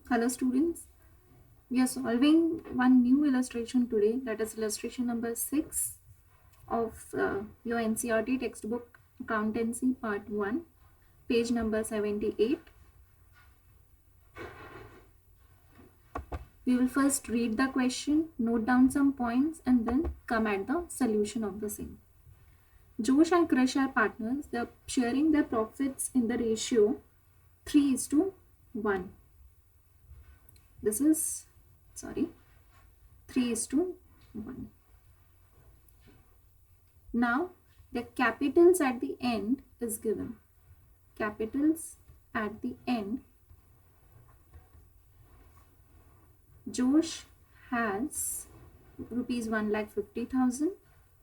Hello students, we are solving one new illustration today, that is illustration number 6 of your NCERT textbook Accountancy Part 1, page number 78. We will first read the question, note down some points and then come at the solution of the same. Josh and Krish are partners. They are sharing their profits in the ratio 3:1. This is, 3:1. Now the capitals at the end is given. Capitals at the end. Josh has rupees 1,50,000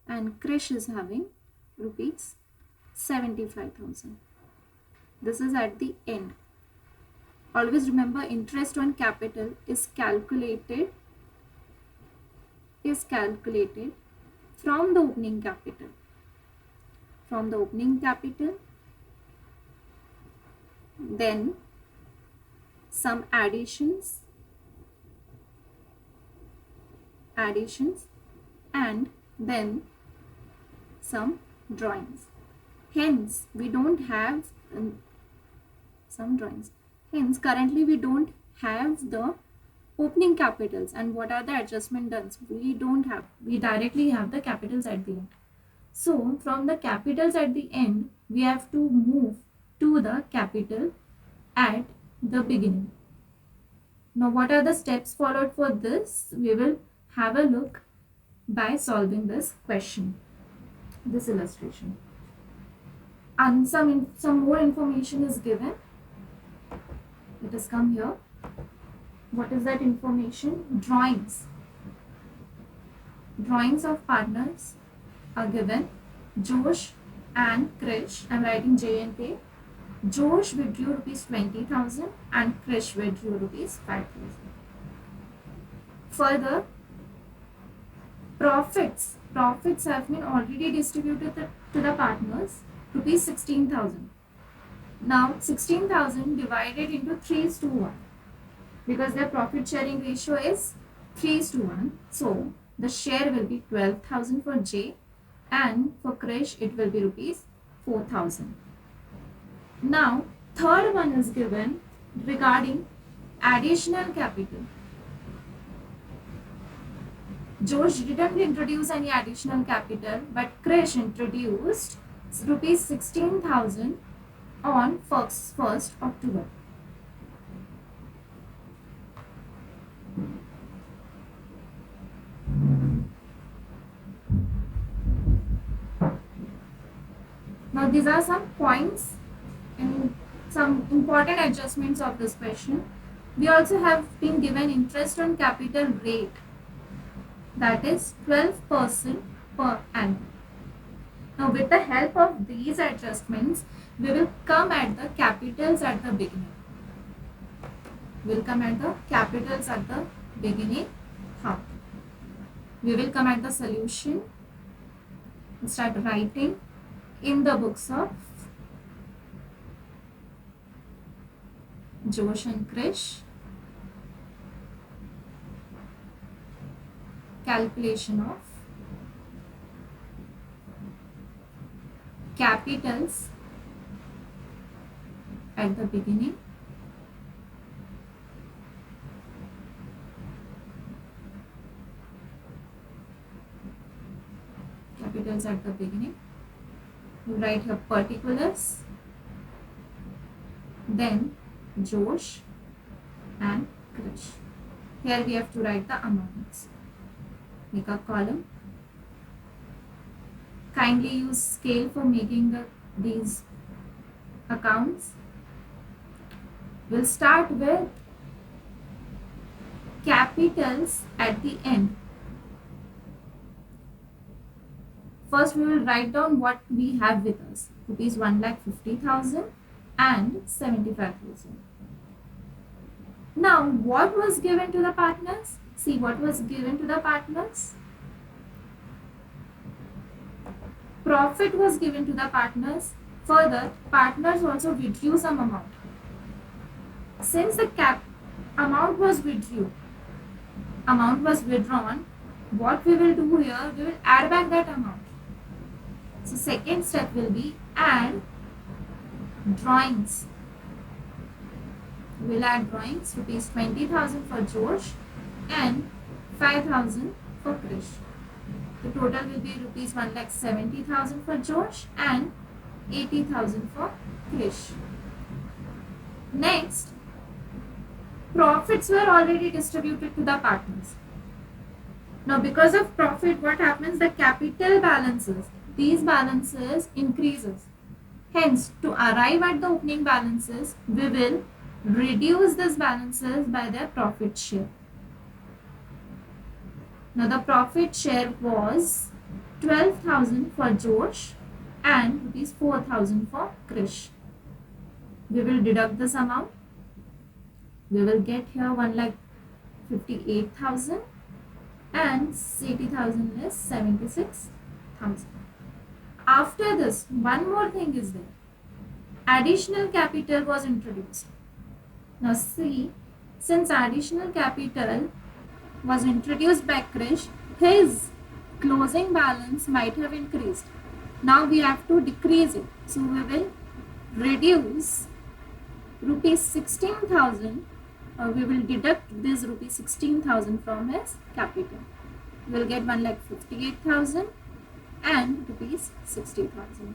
and Krish is having rupees 75,000. This is at the end. Always remember, interest on capital is calculated from the opening capital. From the opening capital, then some additions, and then some drawings. Hence, we don't have some drawings. Hence, currently we don't have the opening capitals. And what are the adjustment done? We don't have. We directly have the capitals at the end. So, from the capitals at the end, we have to move to the capital at the beginning. Now, what are the steps followed for this? We will have a look by solving this question, this illustration. And some more information is given. Let us come here. What is that information? Drawings. Drawings of partners are given. Josh and Krish. I am writing J and K. Josh withdrew rupees 20,000 and Krish withdrew rupees 5,000. Further, profits have been already distributed to the partners, rupees 16,000. Now 16,000 divided into 3:1, because their profit sharing ratio is 3:1. So the share will be 12,000 for J and for Krish it will be rupees 4,000. Now third one is given regarding additional capital. Josh didn't introduce any additional capital, but Krish introduced rupees 16,000 on 1st October. Now these are some points and some important adjustments of this question. We also have been given interest on capital rate, that is 12% per annum. Now with the help of these adjustments, we will come at the capitals at the beginning. We will come at the capitals at the beginning. How? We will come at the solution and start writing in the books of Josh and Krish. Calculation of capitals at the beginning. Capitals at the beginning. You write here particulars, then Josh and Krish. Here we have to write the amounts. Make a column. Kindly use scale for making these accounts. We'll start with capitals at the end. First we will write down what we have with us. Rupees 1,50,000 and 75,000. Now what was given to the partners? See what was given to the partners. Profit was given to the partners. Further, partners also withdrew some amount. Since the amount was withdrawn, what we will do here, we will add back that amount. So second step will be add drawings. We will add drawings, rupees 20,000 for Josh and 5,000 for Krish. The total will be rupees 1,70,000 for Josh and 80,000 for Krish. Next, profits were already distributed to the partners. Now because of profit, what happens? The capital balances, these balances increases. Hence, to arrive at the opening balances, we will reduce these balances by their profit share. Now the profit share was 12,000 for Josh and rupees 4,000 for Krish. We will deduct this amount. We will get here 1,58,000 and 80,000 is 76,000. After this, one more thing is there. Additional capital was introduced. Now see, since additional capital was introduced by Krish, his closing balance might have increased. Now we have to decrease it. So we will reduce rupees 16,000. We will deduct this rupees 16,000 from his capital. We will get 1,58,000 and rupees 60,000.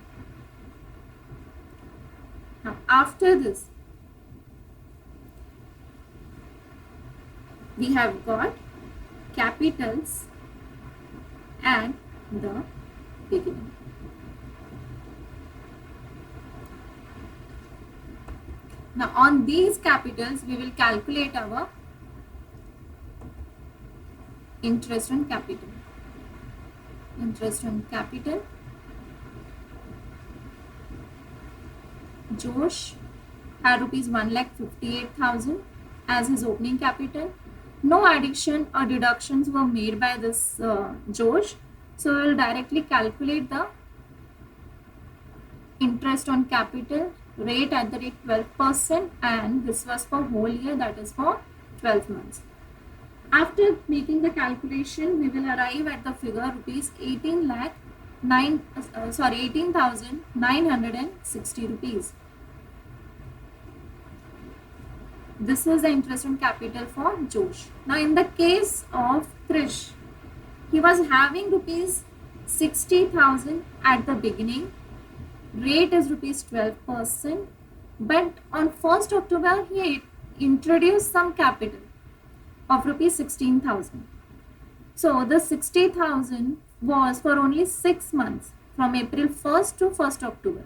Now after this, we have got capitals at the beginning. Now on these capitals, we will calculate our interest on capital. Interest on capital. Josh had rupees 1,58,000 as his opening capital. No addition or deductions were made by this Josh. So we will directly calculate the interest on capital rate at the rate 12%, and this was for whole year, that is for 12 months. After making the calculation, we will arrive at the figure rupees 18,960 rupees. This is the interest on capital for Josh. Now in the case of Krish, he was having rupees 60,000 at the beginning. Rate is rupees 12%, but on 1st October he introduced some capital of rupees 16,000. So the 60,000 was for only 6 months, from April 1st to 1st October.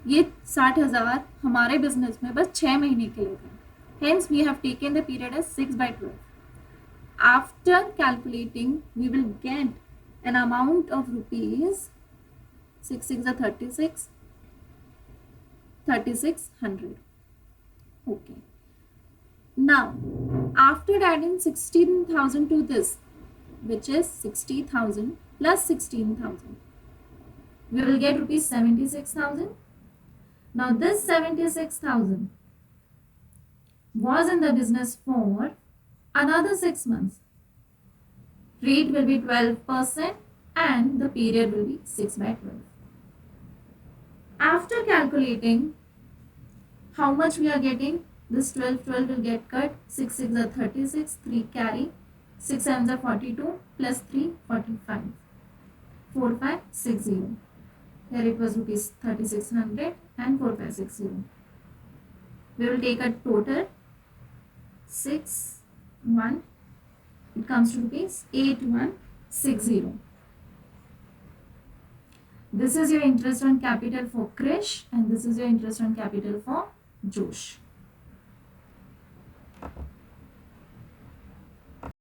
ये 60,000 हमारे business में बस 6 महीने के लिए थे. Hence we have taken the period as 6/12. After calculating, we will get an amount of rupees 6 are 36, 3,600. Okay. Now, after adding 16,000 to this, which is 60,000 plus 16,000, we will get rupees 76,000. Now, this 76,000 was in the business for another 6 months. Rate will be 12% and the period will be 6/12. After calculating how much we are getting, this 12 will get cut. 6 are 36, 3 carry, 6 7s are 42, plus 3 45, 4560. Here it was rupees 3,600 and 4560. We will take a total 6 1. It comes to rupees 8,160. This is your interest on capital for Krish and this is your interest on capital for Josh.